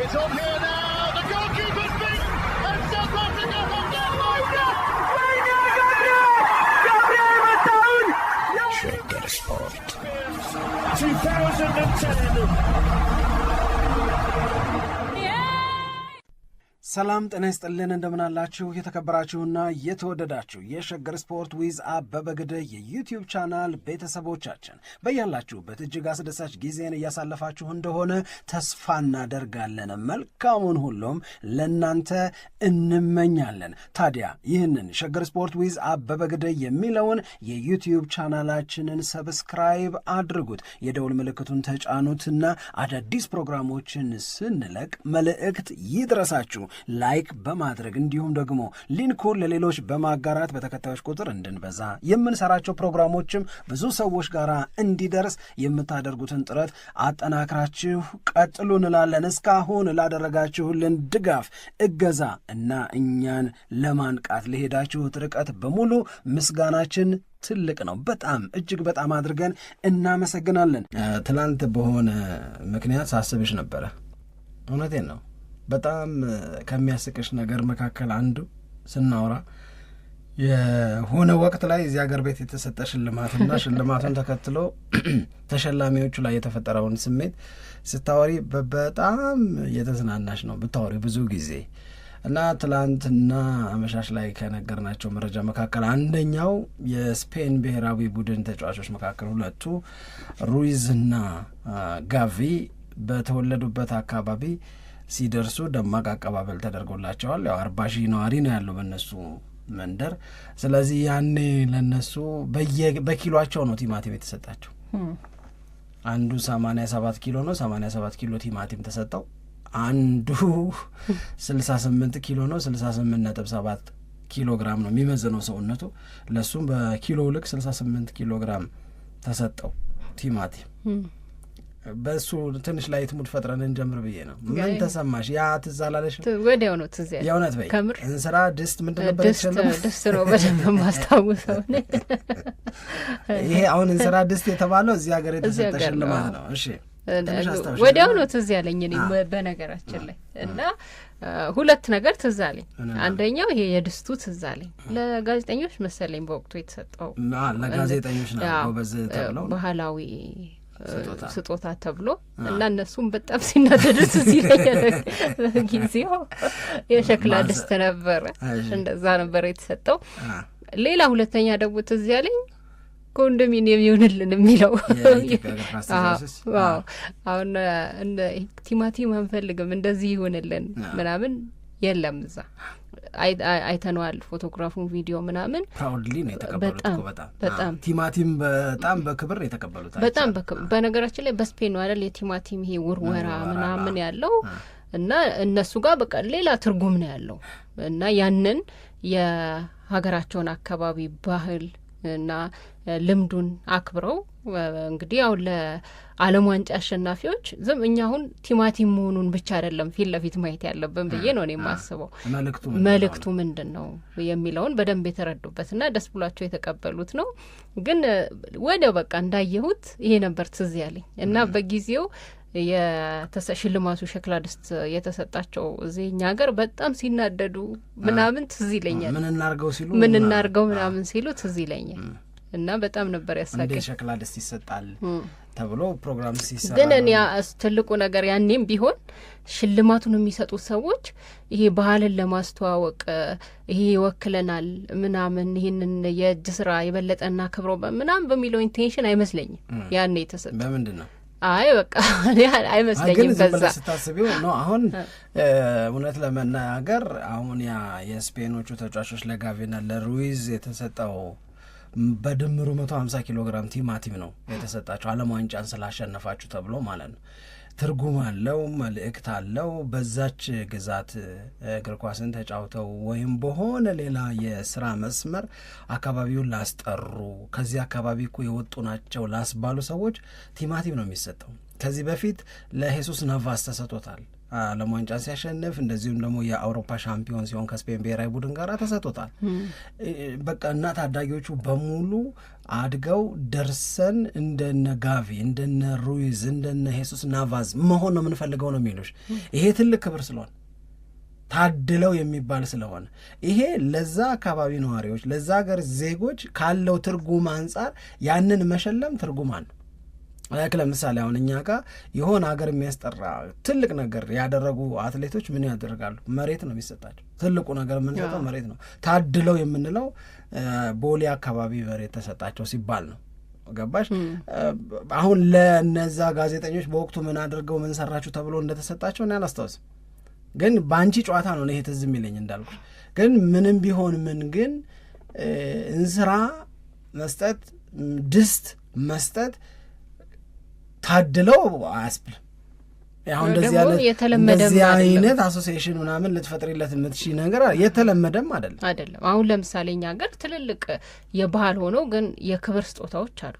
It's on here now. The goalkeeper's beaten, and South Africa have done Shake Sport 2010. ሰላም ጤና ይስጥልን እንደምናላችሁ የተከበራችሁና የተወደዳችሁ የሸገር ስፖርት ዊዝ አበበ ግደይ የዩቲዩብ ቻናል ቤተሰቦቻችን በያላችሁበት እጅግ አስደሳች ጊዜን እያሳለፋችሁ እንደሆነ ተስፋ እናደርጋለን። መልካሙን ሁሉም ለናንተ እንመኛለን። ታዲያ ይህንን ሸገር ስፖርት ዊዝ አበበ ግደይ የሚለውን የዩቲዩብ ቻናላችንን ሰብስክራይብ አድርጉት፣ የደውል ምልክቱን ተጫኑትና አዳዲስ ፕሮግራሞችን ስንለቅ መልእክት ይድረሳችሁ። ላይክ በማድረግ እንዲሁም ደግሞ ሊንኩን ለሌሎች በማጋራት በተከታዮች ቁጥር እንድንበዛ የምንሰራቸው ፕሮግራሞችም ብዙ ሰዎች ጋር እንዲደርስ የምታደርጉትን ጥረት አጠናክራችሁ ቀጥሉ እንላለን። እስካሁን ላደረጋችሁልን ድጋፍ፣ እገዛ እና እኛን ለማንቃት ለሄዳችሁት ርቀት በሙሉ ምስጋናችን ትልቅ ነው። በጣም እጅግ በጣም አድርገን እናመሰግናለን። ትናንት በሆነ ምክንያት ሳስብሽ ነበረ። እውነቴን ነው። በጣም ከሚያስቅሽ ነገር መካከል አንዱ ስናወራ የሆነ ወቅት ላይ እዚህ ሀገር ቤት የተሰጠ ሽልማትና ሽልማቱን ተከትሎ ተሸላሚዎቹ ላይ የተፈጠረውን ስሜት ስታወሪ በጣም የተዝናናሽ ነው ብታወሪ ብዙ ጊዜ እና ትላንትና አመሻሽ ላይ ከነገርናቸው መረጃ መካከል አንደኛው የስፔን ብሔራዊ ቡድን ተጫዋቾች መካከል ሁለቱ ሩይዝና ጋቪ በተወለዱበት አካባቢ ሲደርሱ ደማቅ አቀባበል ተደርጎላቸዋል። ያው 40,000 ነዋሪ ነው ያለው በእነሱ መንደር። ስለዚህ ያኔ ለነሱ በኪሏቸው ነው ቲማቲም የተሰጣቸው። አንዱ 87 ኪሎ ነው፣ 87 ኪሎ ቲማቲም ተሰጠው። አንዱ 68 ኪሎ ነው፣ 68.7 ኪሎ ግራም ነው የሚመዝነው ሰውነቱ። ለሱም በኪሎ ልክ 68 ኪሎ ግራም ተሰጠው ቲማቲም። በሱ ትንሽ ላይ ትሙድ ፈጥረን እንጀምር ብዬ ነው። ምን ተሰማሽ? ያ ትዝ አላለሽ? ወዲያው ነው ትዝ ያለ። የእውነት በይ። እንስራ ድስት ምንድን ነበር? ድስት ነው በደንብ ማስታውሰው። ይሄ አሁን እንስራ ድስት የተባለው እዚህ ሀገር የተሰጠ ሽልማት ነው። እሺ ወዲያው ነው ትዝ ያለኝ እኔ በነገራችን ላይ እና ሁለት ነገር ትዝ አለኝ። አንደኛው ይሄ የድስቱ ትዝ አለኝ። ለጋዜጠኞች መሰለኝ በወቅቱ የተሰጠው። ለጋዜጠኞች ነው ጎበዝ ተብለው ባህላዊ ስጦታ ተብሎ እና እነሱም በጣም ሲናደዱ እዚህ ላይ ጊዜው የሸክላ ድስት ነበረ፣ እንደዛ ነበር የተሰጠው። ሌላ ሁለተኛ ደግሞ ትዝ ያለኝ ኮንዶሚኒየም ይሁንልን የሚለው አሁን ቲማቲም አንፈልግም እንደዚህ ይሁንልን ምናምን የለም እዛ አይተነዋል ፎቶግራፉን ቪዲዮ ምናምን ፕራውድሊ ነው የተቀበሉት። በጣም ቲማቲም በጣም በክብር የተቀበሉት በጣም በነገራችን ላይ በስፔን ነው አይደል የቲማቲም ይሄ ውርወራ ምናምን ያለው እና እነሱ ጋር በቃ ሌላ ትርጉም ነው ያለው እና ያንን የሀገራቸውን አካባቢ ባህል እና ልምዱን አክብረው እንግዲህ አሁን ለዓለም ዋንጫ አሸናፊዎች እኛ አሁን ቲማቲም መሆኑን ብቻ አይደለም ፊት ለፊት ማየት ያለብን ብዬ ነው እኔ የማስበው። መልእክቱ ምንድን ነው የሚለውን በደንብ የተረዱበትና ደስ ብሏቸው የተቀበሉት ነው። ግን ወዲያው በቃ እንዳየሁት ይሄ ነበር ትዝ ያለኝ እና በጊዜው ሽልማቱ ሸክላ ድስት የተሰጣቸው እዚህ እኛ ሀገር በጣም ሲናደዱ ምናምን ትዝ ይለኛል። ምን እናርገው ምናምን ሲሉ ትዝ ይለኛል እና በጣም ነበር ያሳቀኝ። እንደ ሸክላ ድስት ይሰጣል ተብሎ ፕሮግራም ሲሰራ ግን እኔ ትልቁ ነገር ያኔም ቢሆን ሽልማቱን የሚሰጡት ሰዎች ይሄ ባህልን ለማስተዋወቅ ይሄ ይወክለናል ምናምን ይሄንን የእጅ ስራ የበለጠና ክብሮ ምናምን በሚለው ኢንቴንሽን አይመስለኝም ያኔ የተሰጠው። በምንድን ነው? አይ በቃ አይመስለኝም። በዛ ስታስቢው ነው። አሁን እውነት ለመናገር አሁን ያ የስፔኖቹ ተጫዋቾች ለጋቪና ለሩይዝ የተሰጠው በድምሩ 150 ኪሎ ግራም ቲማቲም ነው የተሰጣቸው ዓለም ዋንጫን ስላሸነፋችሁ ተብሎ ማለት ነው። ትርጉም አለው፣ መልእክት አለው። በዛች ግዛት እግር ኳስን ተጫውተው ወይም በሆነ ሌላ የስራ መስመር አካባቢውን ላስጠሩ ከዚህ አካባቢ እኮ የወጡ ናቸው ላስባሉ ሰዎች ቲማቲም ነው የሚሰጠው። ከዚህ በፊት ለሄሱስ ነቫስ ተሰጥቶታል ዓለም ዋንጫ ሲያሸንፍ እንደዚሁም ደግሞ የአውሮፓ ሻምፒዮን ሲሆን ከስፔን ብሔራዊ ቡድን ጋር ተሰጥቶታል። በቃ እና ታዳጊዎቹ በሙሉ አድገው ደርሰን እንደነ ጋቪ እንደነ ሩይዝ እንደነ ሄሱስ ናቫዝ መሆን ነው የምንፈልገው ነው የሚሉሽ። ይሄ ትልቅ ክብር ስለሆነ ታድለው የሚባል ስለሆነ ይሄ ለዛ አካባቢ ነዋሪዎች ለዛ ሀገር ዜጎች ካለው ትርጉም አንጻር ያንን መሸለም ትርጉም አለው። ለምሳሌ አሁን እኛ ጋር የሆነ ሀገር የሚያስጠራ ትልቅ ነገር ያደረጉ አትሌቶች ምን ያደርጋሉ? መሬት ነው የሚሰጣቸው። ትልቁ ነገር የምንሰጠው መሬት ነው። ታድለው የምንለው ቦሌ አካባቢ መሬት ተሰጣቸው ሲባል ነው። ገባሽ? አሁን ለነዛ ጋዜጠኞች በወቅቱ ምን አድርገው ምን ሰራችሁ ተብሎ እንደተሰጣቸው እኔ አላስታውስም፣ ግን በአንቺ ጨዋታ ነው ይሄ ትዝ የሚለኝ እንዳልኩሽ። ግን ምንም ቢሆን ምን ግን እንስራ መስጠት ድስት መስጠት ታድለው አያስብልም። አሁን እንደዚህ አይነት አሶሲዬሽን ምናምን ልትፈጥሪለት የምትችይ ነገር የተለመደም አይደለም። አሁን ለምሳሌ እኛ ሀገር ትልልቅ የባህል ሆነው ግን የክብር ስጦታዎች አሉ።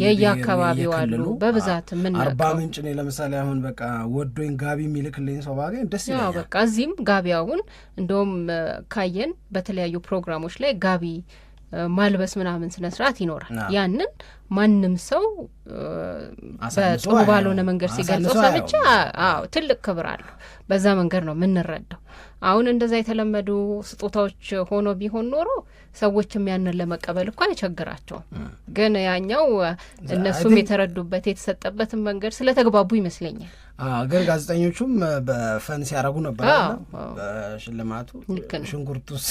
የየአካባቢው አሉ በብዛት ምን አርባ ምንጭ እኔ ለምሳሌ አሁን በቃ ወዶኝ ጋቢ የሚልክልኝ ሰው ባገኝ ደስ ይለኛል። በቃ እዚህም ጋቢያውን እንደውም ካየን በተለያዩ ፕሮግራሞች ላይ ጋቢ ማልበስ ምናምን ስነ ስርዓት ይኖራል። ያንን ማንም ሰው በጥሩ ባልሆነ መንገድ ሲገልጸው ሰምቼ ትልቅ ክብር አለው። በዛ መንገድ ነው የምንረዳው። አሁን እንደዛ የተለመዱ ስጦታዎች ሆኖ ቢሆን ኖሮ ሰዎችም ያንን ለመቀበል እኮ አይቸግራቸውም። ግን ያኛው እነሱም የተረዱበት የተሰጠበትን መንገድ ስለተግባቡ ይመስለኛል። ግን ጋዜጠኞቹም በፈን ሲያረጉ ነበር በሽልማቱ። ሽንኩርቱስ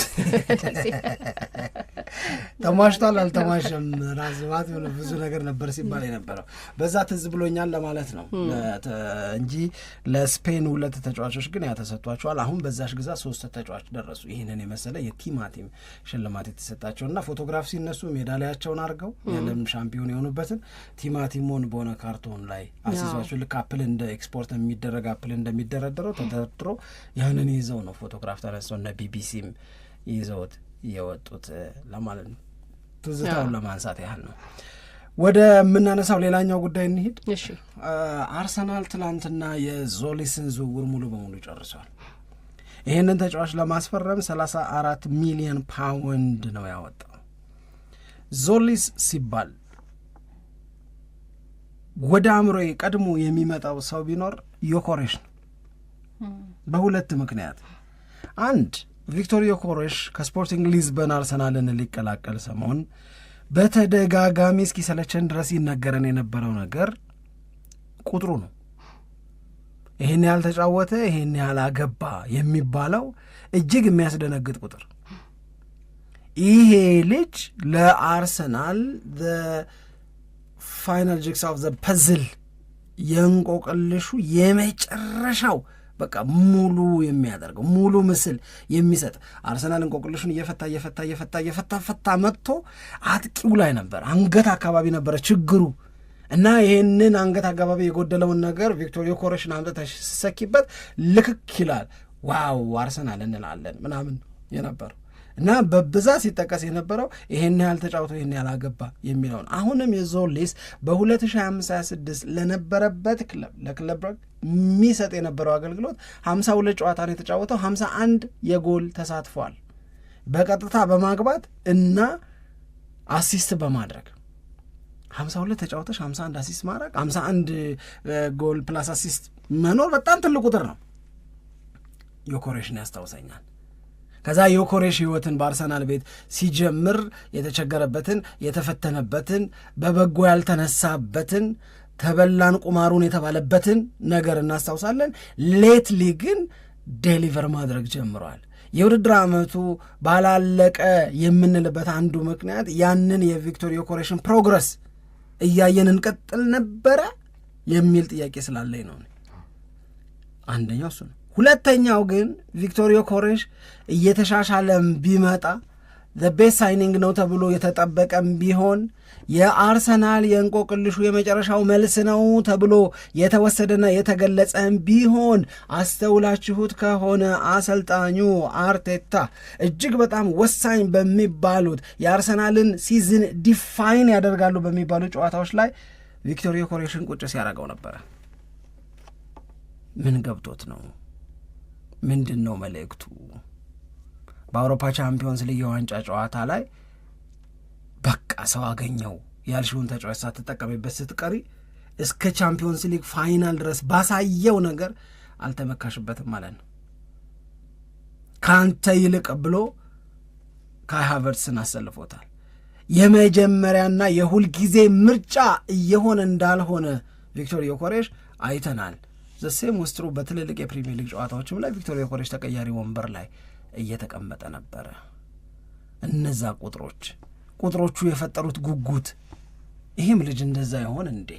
ተሟሽቷል አልተሟሸም ራዝማት ብዙ ነገር ነበር ሲባል የነበረው በዛ ትዝ ብሎኛል ለማለት ነው እንጂ ለስፔን 2 ተጫዋቾች ግን ያተሰጥቷቸዋል። አሁን በዛሽ ግዛ 3 ተጫዋች ደረሱ ይህንን የመሰለ የቲማቲም ሽልማት የተሰጣቸው እና ፎቶግራፍ ሲነሱ ሜዳሊያቸውን አድርገው የዓለም ሻምፒዮን የሆኑበትን ቲማቲሞን በሆነ ካርቶን ላይ አሲዟቸው ልክ አፕል እንደ ኤክስፖርት የሚደረግ አፕል እንደሚደረደረው ተደርድሮ ያንን ይዘው ነው ፎቶግራፍ ተነስተው እነ ቢቢሲም ይዘውት የወጡት ለማለት ነው። ትዝታውን ለማንሳት ያህል ነው። ወደ ምናነሳው ሌላኛው ጉዳይ እንሂድ። አርሰናል ትላንትና የዞሊስን ዝውውር ሙሉ በሙሉ ጨርሷል። ይህንን ተጫዋች ለማስፈረም 34 ሚሊዮን ፓውንድ ነው ያወጣው። ዞሊስ ሲባል ወደ አእምሮዬ ቀድሞ የሚመጣው ሰው ቢኖር ዮኮሬሽ ነው። በሁለት ምክንያት፣ አንድ ቪክቶር ዮኮሬሽ ከስፖርቲንግ ሊዝበን አርሰናልን ሊቀላቀል ሰሞን በተደጋጋሚ እስኪሰለቸን ድረስ ይነገረን የነበረው ነገር ቁጥሩ ነው። ይህን ያህል ተጫወተ፣ ይህን ያህል አገባ የሚባለው እጅግ የሚያስደነግጥ ቁጥር። ይሄ ልጅ ለአርሰናል ፋይናል ጂግስ ኦፍ ዘ ፐዝል የእንቆቅልሹ የመጨረሻው በቃ ሙሉ የሚያደርገው ሙሉ ምስል የሚሰጥ አርሰናል እንቆቅልሹን እየፈታ መጥቶ አጥቂው ላይ ነበር፣ አንገት አካባቢ ነበረ ችግሩ እና ይህንን አንገት አካባቢ የጎደለውን ነገር ቪክቶር ዮኮሬሽን አምጥተሽ ሲሰኪበት ልክክ ይላል። ዋው አርሰናል እንላለን ምናምን የነበረው እና በብዛት ሲጠቀስ የነበረው ይሄን ያህል ተጫውቶ ይሄን ያህል አገባ የሚለውን። አሁንም የዞሊስ በ2025/26 ለነበረበት ክለብ ለክለብ የሚሰጥ የነበረው አገልግሎት 52 ጨዋታ ነው የተጫወተው፣ 51 የጎል ተሳትፏል በቀጥታ በማግባት እና አሲስት በማድረግ 52 ተጫውተሽ 51 አሲስት ማድረግ 51 ጎል ፕላስ አሲስት መኖር በጣም ትልቅ ቁጥር ነው። ዮኮሬሽን ያስታውሰኛል። ከዛ ዮኮሬሽ ህይወትን በአርሰናል ቤት ሲጀምር የተቸገረበትን የተፈተነበትን በበጎ ያልተነሳበትን ተበላን ቁማሩን የተባለበትን ነገር እናስታውሳለን። ሌትሊ ግን ዴሊቨር ማድረግ ጀምሯል። የውድድር ዓመቱ ባላለቀ የምንልበት አንዱ ምክንያት ያንን የቪክቶር ዮኮሬሽን ፕሮግረስ እያየን እንቀጥል ነበረ የሚል ጥያቄ ስላለኝ ነው። አንደኛው እሱ ነው። ሁለተኛው ግን ቪክቶር ዮኮሬሽ እየተሻሻለም ቢመጣ ዘ ቤስት ሳይኒንግ ነው ተብሎ የተጠበቀም ቢሆን የአርሰናል የእንቆቅልሹ የመጨረሻው መልስ ነው ተብሎ የተወሰደና የተገለጸም ቢሆን አስተውላችሁት ከሆነ አሰልጣኙ አርቴታ እጅግ በጣም ወሳኝ በሚባሉት የአርሰናልን ሲዝን ዲፋይን ያደርጋሉ በሚባሉ ጨዋታዎች ላይ ቪክቶር ዮኮሬሽን ቁጭ ሲያደርገው ነበረ። ምን ገብቶት ነው? ምንድን ነው መልእክቱ? በአውሮፓ ቻምፒዮንስ ሊግ የዋንጫ ጨዋታ ላይ በቃ ሰው አገኘው ያልሽውን ተጫዋች ሳትጠቀሚበት ስትቀሪ እስከ ቻምፒዮንስ ሊግ ፋይናል ድረስ ባሳየው ነገር አልተመካሽበትም ማለት ነው። ካንተ ይልቅ ብሎ ካይ ሃቨርትስን አሰልፎታል። የመጀመሪያና የሁል ጊዜ ምርጫ እየሆነ እንዳልሆነ ቪክቶር ዮኬሬሽ አይተናል። ዘሴም ውስጥሩ በትልልቅ የፕሪሚየር ሊግ ጨዋታዎችም ላይ ቪክቶር ዮኬሬሽ ተቀያሪ ወንበር ላይ እየተቀመጠ ነበረ። እነዛ ቁጥሮቹ የፈጠሩት ጉጉት፣ ይህም ልጅ እንደዛ ይሆን እንዴ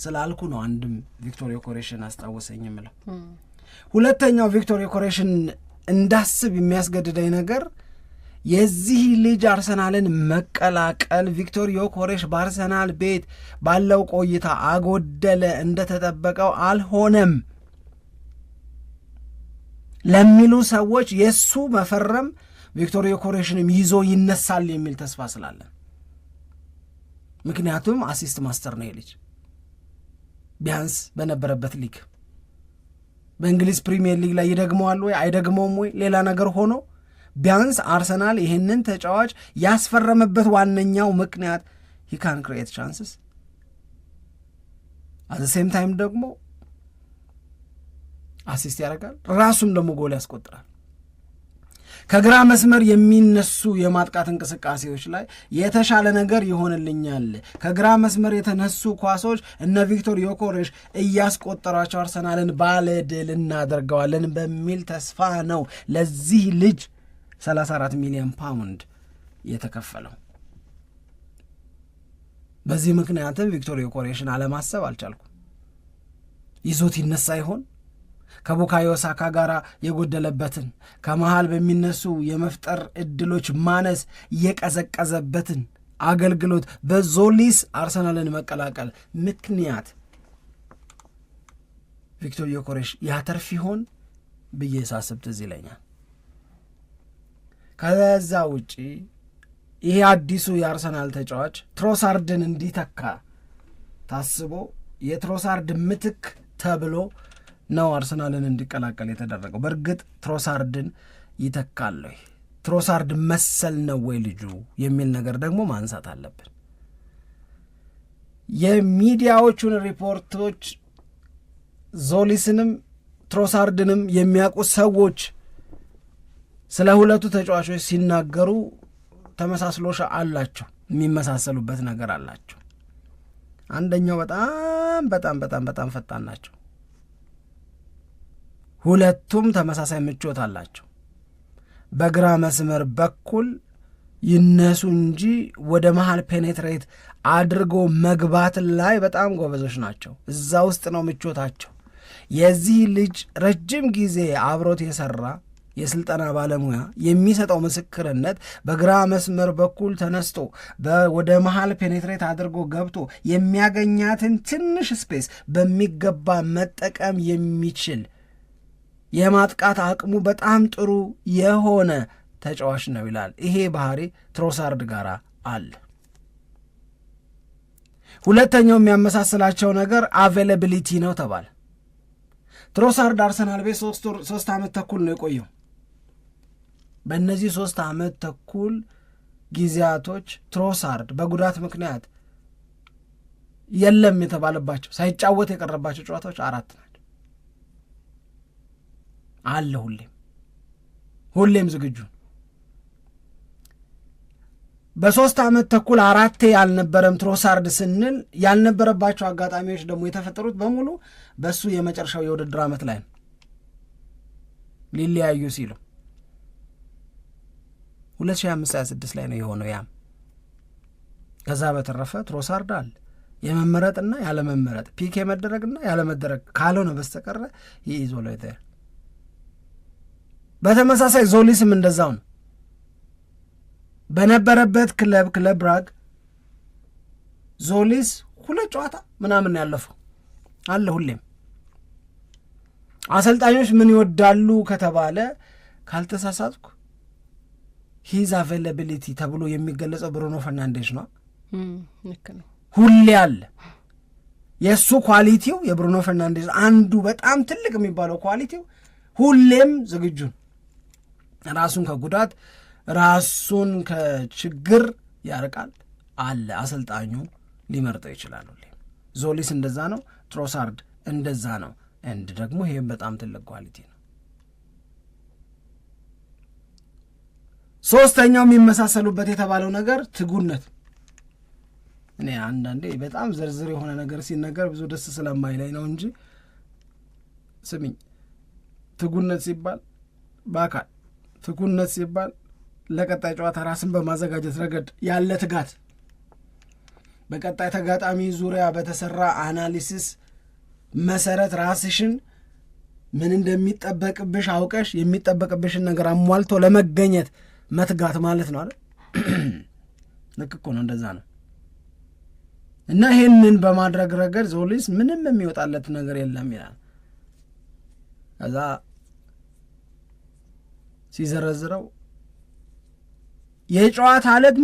ስላልኩ ነው አንድም ቪክቶር ዮኬሬሽን አስታወሰኝ የምለው። ሁለተኛው ቪክቶር ዮኬሬሽን እንዳስብ የሚያስገድደኝ ነገር የዚህ ልጅ አርሰናልን መቀላቀል ቪክቶር ዮኬሬሽ በአርሰናል ቤት ባለው ቆይታ አጎደለ፣ እንደተጠበቀው አልሆነም ለሚሉ ሰዎች የሱ መፈረም ቪክቶር ዮኬሬሽንም ይዞ ይነሳል የሚል ተስፋ ስላለን። ምክንያቱም አሲስት ማስተር ነው ልጅ። ቢያንስ በነበረበት ሊግ በእንግሊዝ ፕሪሚየር ሊግ ላይ ይደግመዋል ወይ አይደግመውም ወይ ሌላ ነገር ሆኖ ቢያንስ አርሰናል ይህንን ተጫዋች ያስፈረመበት ዋነኛው ምክንያት he can create chances at the same time ደግሞ አሲስት ያደርጋል፣ ራሱም ደግሞ ጎል ያስቆጥራል። ከግራ መስመር የሚነሱ የማጥቃት እንቅስቃሴዎች ላይ የተሻለ ነገር ይሆንልኛል፣ ከግራ መስመር የተነሱ ኳሶች እነ ቪክቶር ዮኬሬሽ እያስቆጠሯቸው አርሰናልን ባለድል እናደርገዋለን በሚል ተስፋ ነው ለዚህ ልጅ 34 ሚሊዮን ፓውንድ የተከፈለው። በዚህ ምክንያትም ቪክቶር ዮኬሬሽን አለማሰብ አልቻልኩም። ይዞት ይነሳ ይሆን? ከቡካዮ ሳካ ጋር የጎደለበትን ከመሃል በሚነሱ የመፍጠር እድሎች ማነስ የቀዘቀዘበትን አገልግሎት በዞሊስ አርሰናልን መቀላቀል ምክንያት ቪክቶር ዮኬሬሽ ያተርፍ ይሆን ብዬ ሳስብ ትዝ ይለኛል። ከዛ ውጪ ይሄ አዲሱ የአርሰናል ተጫዋች ትሮሳርድን እንዲተካ ታስቦ የትሮሳርድ ምትክ ተብሎ ነው አርሰናልን እንዲቀላቀል የተደረገው። በእርግጥ ትሮሳርድን ይተካል ወይ፣ ትሮሳርድ መሰል ነው ወይ ልጁ የሚል ነገር ደግሞ ማንሳት አለብን። የሚዲያዎቹን ሪፖርቶች ዞሊስንም ትሮሳርድንም የሚያውቁ ሰዎች ስለ ሁለቱ ተጫዋቾች ሲናገሩ ተመሳስሎሽ አላቸው፣ የሚመሳሰሉበት ነገር አላቸው። አንደኛው በጣም በጣም በጣም በጣም ፈጣን ናቸው። ሁለቱም ተመሳሳይ ምቾት አላቸው። በግራ መስመር በኩል ይነሱ እንጂ ወደ መሃል ፔኔትሬት አድርጎ መግባት ላይ በጣም ጎበዞች ናቸው። እዛ ውስጥ ነው ምቾታቸው። የዚህ ልጅ ረጅም ጊዜ አብሮት የሰራ የስልጠና ባለሙያ የሚሰጠው ምስክርነት በግራ መስመር በኩል ተነስቶ ወደ መሃል ፔኔትሬት አድርጎ ገብቶ የሚያገኛትን ትንሽ ስፔስ በሚገባ መጠቀም የሚችል የማጥቃት አቅሙ በጣም ጥሩ የሆነ ተጫዋች ነው ይላል። ይሄ ባህሪ ትሮሳርድ ጋር አለ። ሁለተኛው የሚያመሳስላቸው ነገር አቬይላቢሊቲ ነው ተባለ። ትሮሳርድ አርሰናል ቤት 3 ዓመት ተኩል ነው የቆየው። በእነዚህ 3 ዓመት ተኩል ጊዜያቶች ትሮሳርድ በጉዳት ምክንያት የለም የተባለባቸው ሳይጫወት የቀረባቸው ጨዋታዎች 4 ናቸው። አለ ሁሌም ዝግጁ። በ3 ዓመት ተኩል 4 ያልነበረም ትሮሳርድ ስንል ያልነበረባቸው አጋጣሚዎች ደግሞ የተፈጠሩት በሙሉ በሱ የመጨረሻው የውድድር ዓመት ላይ ነው ሊለያዩ ሲሉ 2025-26 ላይ ነው የሆነው። ያም ከዛ በተረፈ ትሮሳርድ አለ የመመረጥና ያለመመረጥ ፒክ የመደረግና ያለመደረግ ካልሆነ በስተቀረ ይይዞላይተ። በተመሳሳይ ዞሊስም እንደዛው ነው። በነበረበት ክለብ ብራግ ዞሊስ 2 ጨዋታ ምናምን ያለፈው አለ። ሁሌም አሰልጣኞች ምን ይወዳሉ ከተባለ ካልተሳሳትኩ ሂዝ አቬይላቢሊቲ ተብሎ የሚገለጸው ብሩኖ ፈርናንዴዝ ነው። ሁሌ አለ። የእሱ ኳሊቲው የብሩኖ ፈርናንዴዝ አንዱ በጣም ትልቅ የሚባለው ኳሊቲው ሁሌም ዝግጁን ራሱን ከጉዳት ራሱን ከችግር ያርቃል አለ። አሰልጣኙ ሊመርጠው ይችላል። ዞሊስ እንደዛ ነው፣ ትሮሳርድ እንደዛ ነው። እንድ ደግሞ ይሄም በጣም ትልቅ ኳሊቲ ነው። ሶስተኛው የሚመሳሰሉበት የተባለው ነገር ትጉነት። እኔ አንዳንዴ በጣም ዝርዝር የሆነ ነገር ሲነገር ብዙ ደስ ስለማይለኝ ነው እንጂ ስሚኝ፣ ትጉነት ሲባል በአካል ትጉነት ሲባል ለቀጣይ ጨዋታ ራስን በማዘጋጀት ረገድ ያለ ትጋት፣ በቀጣይ ተጋጣሚ ዙሪያ በተሰራ አናሊሲስ መሰረት ራስሽን ምን እንደሚጠበቅብሽ አውቀሽ የሚጠበቅብሽን ነገር አሟልቶ ለመገኘት መትጋት ማለት ነው አይደል? ልክ እኮ ነው፣ እንደዛ ነው። እና ይሄንን በማድረግ ረገድ ዞሊስ ምንም የሚወጣለት ነገር የለም ይላል። ከዛ ሲዘረዝረው የጨዋታ ዕለት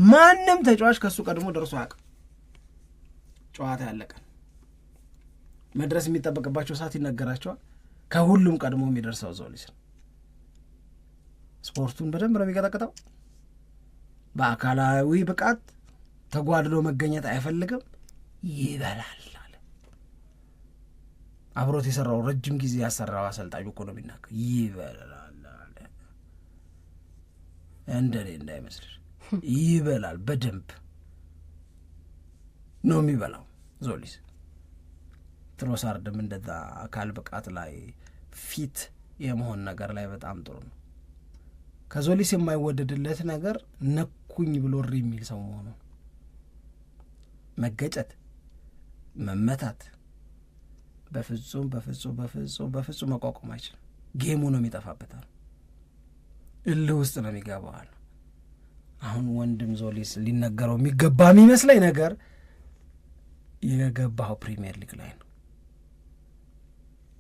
ማንም ተጫዋች ከሱ ቀድሞ ደርሶ አያውቅም። ጨዋታ ያለቀን መድረስ የሚጠበቅባቸው ሰዓት ይነገራቸዋል። ከሁሉም ቀድሞ የሚደርሰው ዞሊስ ነው። ስፖርቱን በደንብ ነው የሚቀጠቅጠው። በአካላዊ ብቃት ተጓድሎ መገኘት አይፈልግም፣ ይበላል አለ። አብሮት የሰራው ረጅም ጊዜ ያሰራው አሰልጣኙ እኮ ነው የሚናገር። ይበላል አለ። እንደኔ እንዳይመስልሽ፣ ይበላል፣ በደንብ ነው የሚበላው ዞሊስ። ትሮሳርድም እንደዛ አካል ብቃት ላይ ፊት የመሆን ነገር ላይ በጣም ጥሩ ነው። ከዞሊስ የማይወደድለት ነገር ነኩኝ ብሎ እሪ የሚል ሰው መሆኑ፣ መገጨት፣ መመታት በፍጹም በፍጹም በፍጹም በፍጹም መቋቋም አይችልም። ጌሙ ነው የሚጠፋበታል፣ እልህ ውስጥ ነው የሚገባዋል። አሁን ወንድም ዞሊስ ሊነገረው የሚገባ የሚመስለኝ ነገር የገባው ፕሪሚየር ሊግ ላይ ነው።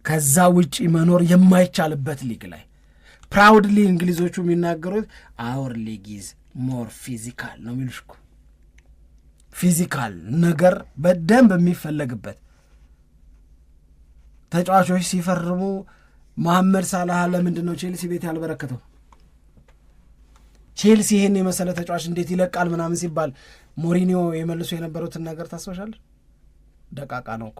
ከዛ ውጪ መኖር የማይቻልበት ሊግ ላይ ፕራውድሊ እንግሊዞቹ የሚናገሩት አወር ሊግ ኢዝ ሞር ፊዚካል ነው የሚሉሽ እኮ። ፊዚካል ነገር በደንብ የሚፈለግበት ተጫዋቾች ሲፈርሙ መሐመድ ሳላህ ለምንድን ነው ቼልሲ ቤት ያልበረከተው? ቼልሲ ይሄን የመሰለ ተጫዋች እንዴት ይለቃል ምናምን ሲባል ሞሪኒዮ የመልሶ የነበሩትን ነገር ታስበሻል? ደቃቃ ነው እኮ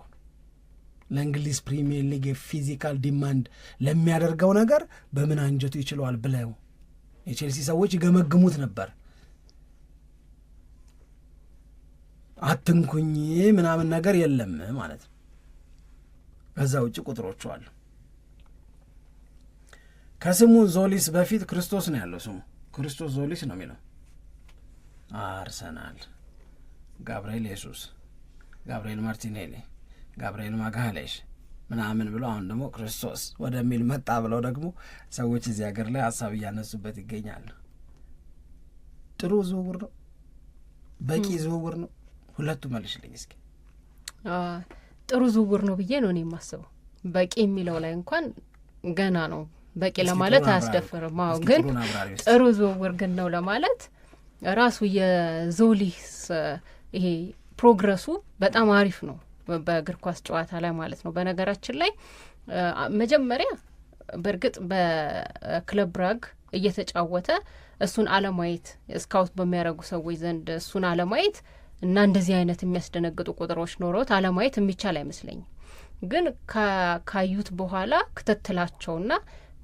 ለእንግሊዝ ፕሪሚየር ሊግ የፊዚካል ዲማንድ ለሚያደርገው ነገር በምን አንጀቱ ይችለዋል ብለው የቼልሲ ሰዎች ይገመግሙት ነበር። አትንኩኝ ምናምን ነገር የለም ማለት ነው። ከዛ ውጭ ቁጥሮቹ አሉ። ከስሙ ዞሊስ በፊት ክርስቶስ ነው ያለው። ስሙ ክርስቶስ ዞሊስ ነው የሚለው። አርሰናል፣ ጋብርኤል ኢየሱስ፣ ጋብርኤል ማርቲኔሊ፣ ጋብርኤል ማጋሌሽ ምናምን ብሎ አሁን ደግሞ ክርስቶስ ወደሚል መጣ ብለው ደግሞ ሰዎች እዚህ ሀገር ላይ ሀሳብ እያነሱበት ይገኛሉ። ጥሩ ዝውውር ነው፣ በቂ ዝውውር ነው። ሁለቱ መልሽልኝ እስኪ። ጥሩ ዝውውር ነው ብዬ ነው እኔ የማስበው። በቂ የሚለው ላይ እንኳን ገና ነው፣ በቂ ለማለት አያስደፍርም። አዎ ግን ጥሩ ዝውውር ግን ነው ለማለት ራሱ የዞሊስ ይሄ ፕሮግረሱ በጣም አሪፍ ነው በእግር ኳስ ጨዋታ ላይ ማለት ነው። በነገራችን ላይ መጀመሪያ በእርግጥ በክለብ ብራግ እየተጫወተ እሱን አለማየት ስካውት በሚያደርጉ ሰዎች ዘንድ እሱን አለማየት እና እንደዚህ አይነት የሚያስደነግጡ ቁጥሮች ኖሮት አለማየት የሚቻል አይመስለኝም። ግን ካዩት በኋላ ክትትላቸውና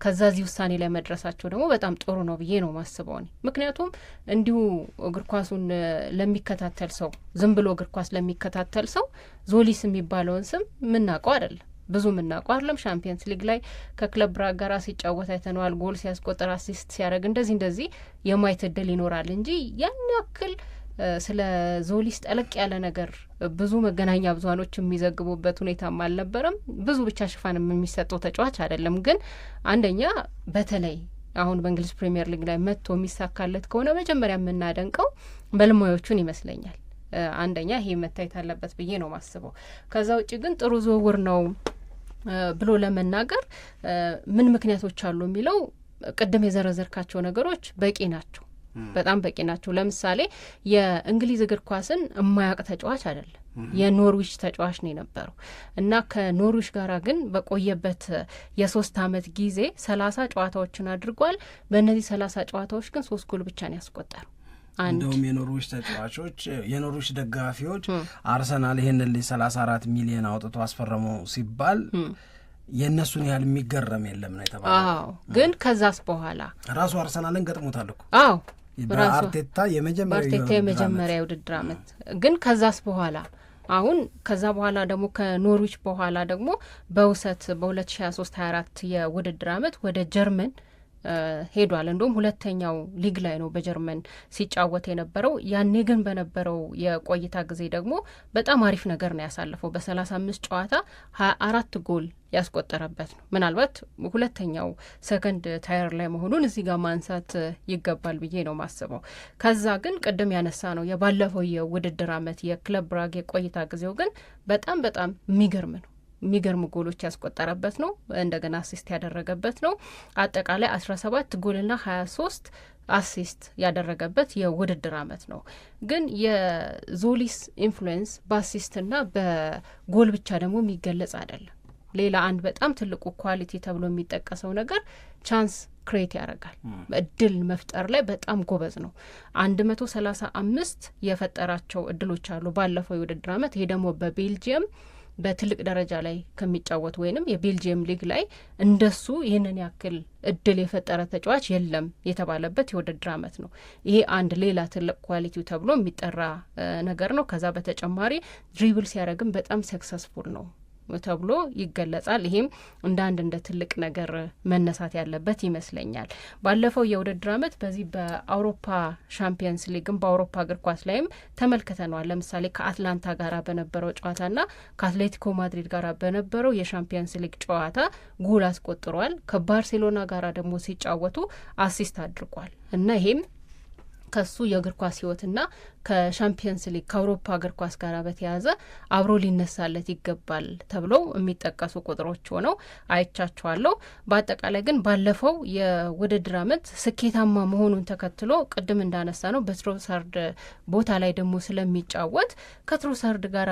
ከዛ እዚህ ውሳኔ ላይ መድረሳቸው ደግሞ በጣም ጥሩ ነው ብዬ ነው ማስበው እኔ። ምክንያቱም እንዲሁ እግር ኳሱን ለሚከታተል ሰው ዝም ብሎ እግር ኳስ ለሚከታተል ሰው ዞሊስ የሚባለውን ስም ምናውቀው አይደለም፣ ብዙ ምናውቀው አይደለም። ሻምፒየንስ ሊግ ላይ ከክለብ ብራግ ጋር ሲጫወት አይተነዋል። ጎል ሲያስቆጥር፣ አሲስት ሲያደርግ እንደዚህ የማየት እድል ይኖራል እንጂ ያን ያክል ስለ ዞሊስ ጠለቅ ያለ ነገር ብዙ መገናኛ ብዙሃኖች የሚዘግቡበት ሁኔታም አልነበረም። ብዙ ብቻ ሽፋንም የሚሰጠው ተጫዋች አይደለም። ግን አንደኛ በተለይ አሁን በእንግሊዝ ፕሪሚየር ሊግ ላይ መጥቶ የሚሳካለት ከሆነ መጀመሪያ የምናደንቀው በልሙያዎቹን ይመስለኛል። አንደኛ ይሄ መታየት አለበት ብዬ ነው ማስበው። ከዛ ውጭ ግን ጥሩ ዝውውር ነው ብሎ ለመናገር ምን ምክንያቶች አሉ የሚለው ቅድም የዘረዘርካቸው ነገሮች በቂ ናቸው፣ በጣም በቂ ናቸው። ለምሳሌ የእንግሊዝ እግር ኳስን የማያውቅ ተጫዋች አይደለም። የኖርዊች ተጫዋች ነው የነበረው እና ከኖርዊች ጋር ግን በቆየበት የ3 አመት ጊዜ 30 ጨዋታዎችን አድርጓል። በእነዚህ 30 ጨዋታዎች ግን 3 ጎል ብቻ ነው ያስቆጠረው። እንደውም የኖርዊች ተጫዋቾች የኖርዊች ደጋፊዎች አርሰናል ይሄንን 34 ሚሊዮን አውጥቶ አስፈረመው ሲባል የእነሱን ያህል የሚገረም የለም ነው የተባለው። ግን ከዛስ በኋላ ራሱ አርሰናልን ገጥሞታል እኮ በአርቴታ የመጀመሪያ የውድድር አመት ግን ከዛስ በኋላ አሁን ከዛ በኋላ ደግሞ ከኖርዊች በኋላ ደግሞ በውሰት በ2023-24 የውድድር አመት ወደ ጀርመን ሄዷል። እንደውም ሁለተኛው ሊግ ላይ ነው በጀርመን ሲጫወት የነበረው። ያኔ ግን በነበረው የቆይታ ጊዜ ደግሞ በጣም አሪፍ ነገር ነው ያሳለፈው። በ35 ጨዋታ 24 ጎል ያስቆጠረበት ነው። ምናልባት ሁለተኛው ሰከንድ ታየር ላይ መሆኑን እዚህ ጋር ማንሳት ይገባል ብዬ ነው ማስበው። ከዛ ግን ቅድም ያነሳ ነው የባለፈው የውድድር አመት የክለብ ብራግ የቆይታ ጊዜው ግን በጣም በጣም የሚገርም ነው። የሚገርም ጎሎች ያስቆጠረበት ነው። እንደገና አሲስት ያደረገበት ነው። አጠቃላይ 17 ጎልና 23 አሲስት ያደረገበት የውድድር አመት ነው። ግን የዞሊስ ኢንፍሉዌንስ በአሲስትና በጎል ብቻ ደግሞ የሚገለጽ አይደለም። ሌላ አንድ በጣም ትልቁ ኳሊቲ ተብሎ የሚጠቀሰው ነገር ቻንስ ክሬት ያደርጋል። እድል መፍጠር ላይ በጣም ጎበዝ ነው። 135 የፈጠራቸው እድሎች አሉ ባለፈው የውድድር አመት። ይሄ ደግሞ በቤልጂየም በትልቅ ደረጃ ላይ ከሚጫወት ወይንም የቤልጂየም ሊግ ላይ እንደሱ ይህንን ያክል እድል የፈጠረ ተጫዋች የለም የተባለበት የውድድር አመት ነው። ይሄ አንድ ሌላ ትልቅ ኳሊቲው ተብሎ የሚጠራ ነገር ነው። ከዛ በተጨማሪ ድሪብል ሲያደርግም በጣም ሰክሰስፉል ነው ተብሎ ይገለጻል። ይሄም እንደ ትልቅ ነገር መነሳት ያለበት ይመስለኛል። ባለፈው የውድድር አመት በዚህ በአውሮፓ ሻምፒየንስ ሊግም በአውሮፓ እግር ኳስ ላይም ተመልክተነዋል። ለምሳሌ ከአትላንታ ጋር በነበረው ጨዋታና ከአትሌቲኮ ማድሪድ ጋር በነበረው የሻምፒየንስ ሊግ ጨዋታ ጎል አስቆጥሯል። ከባርሴሎና ጋር ደግሞ ሲጫወቱ አሲስት አድርጓል እና ይሄም ከሱ የእግር ኳስ ህይወትና ከሻምፒየንስ ሊግ ከአውሮፓ እግር ኳስ ጋር በተያያዘ አብሮ ሊነሳለት ይገባል ተብለው የሚጠቀሱ ቁጥሮች ሆነው አይቻቸዋለሁ። በአጠቃላይ ግን ባለፈው የውድድር አመት ስኬታማ መሆኑን ተከትሎ ቅድም እንዳነሳ ነው በትሮሳርድ ቦታ ላይ ደግሞ ስለሚጫወት ከትሮሳርድ ጋር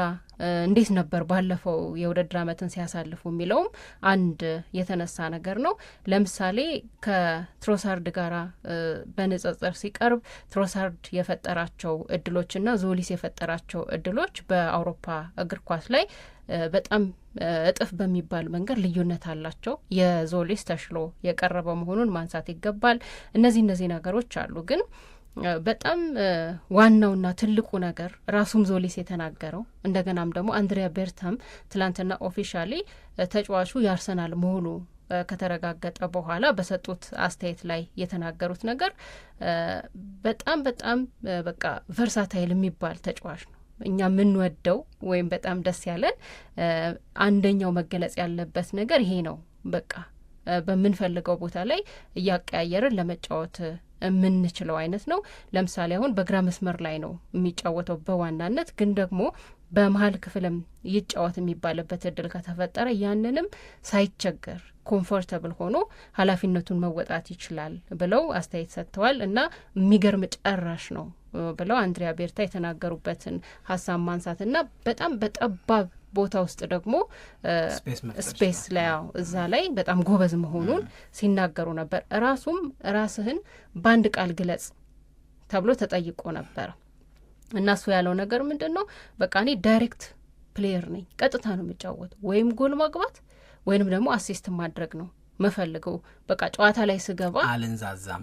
እንዴት ነበር ባለፈው የውድድር አመትን ሲያሳልፉ የሚለውም አንድ የተነሳ ነገር ነው። ለምሳሌ ከትሮሳርድ ጋር በንጽጽር ሲቀርብ ትሮሳርድ የፈጠራቸው እድሎችና ዞሊስ የፈጠራቸው እድሎች በአውሮፓ እግር ኳስ ላይ በጣም እጥፍ በሚባል መንገድ ልዩነት አላቸው። የዞሊስ ተሽሎ የቀረበ መሆኑን ማንሳት ይገባል። እነዚህ ነገሮች አሉ። ግን በጣም ዋናውና ትልቁ ነገር ራሱም ዞሊስ የተናገረው እንደገናም ደግሞ አንድሪያ ቤርታም ትላንትና ኦፊሻሊ ተጫዋቹ የአርሰናል መሆኑ ከተረጋገጠ በኋላ በሰጡት አስተያየት ላይ የተናገሩት ነገር በጣም በጣም በቃ ቨርሳታይል የሚባል ተጫዋች ነው። እኛ የምንወደው ወይም በጣም ደስ ያለን አንደኛው መገለጽ ያለበት ነገር ይሄ ነው። በቃ በምንፈልገው ቦታ ላይ እያቀያየርን ለመጫወት የምንችለው አይነት ነው። ለምሳሌ አሁን በግራ መስመር ላይ ነው የሚጫወተው በዋናነት፣ ግን ደግሞ በመሀል ክፍልም ይጫወት የሚባልበት እድል ከተፈጠረ ያንንም ሳይቸገር ኮምፎርተብል ሆኖ ኃላፊነቱን መወጣት ይችላል ብለው አስተያየት ሰጥተዋል። እና የሚገርም ጨራሽ ነው ብለው አንድሪያ ቤርታ የተናገሩበትን ሀሳብ ማንሳት እና በጣም በጠባብ ቦታ ውስጥ ደግሞ ስፔስ ላይ እዛ ላይ በጣም ጎበዝ መሆኑን ሲናገሩ ነበር። ራስህን በአንድ ቃል ግለጽ ተብሎ ተጠይቆ ነበረ እና እሱ ያለው ነገር ምንድን ነው? በቃ እኔ ዳይሬክት ፕሌየር ነኝ፣ ቀጥታ ነው የሚጫወተው፣ ወይም ጎል ማግባት ወይንም ደግሞ አሲስት ማድረግ ነው መፈልገው። በቃ ጨዋታ ላይ ስገባ አልንዛዛም።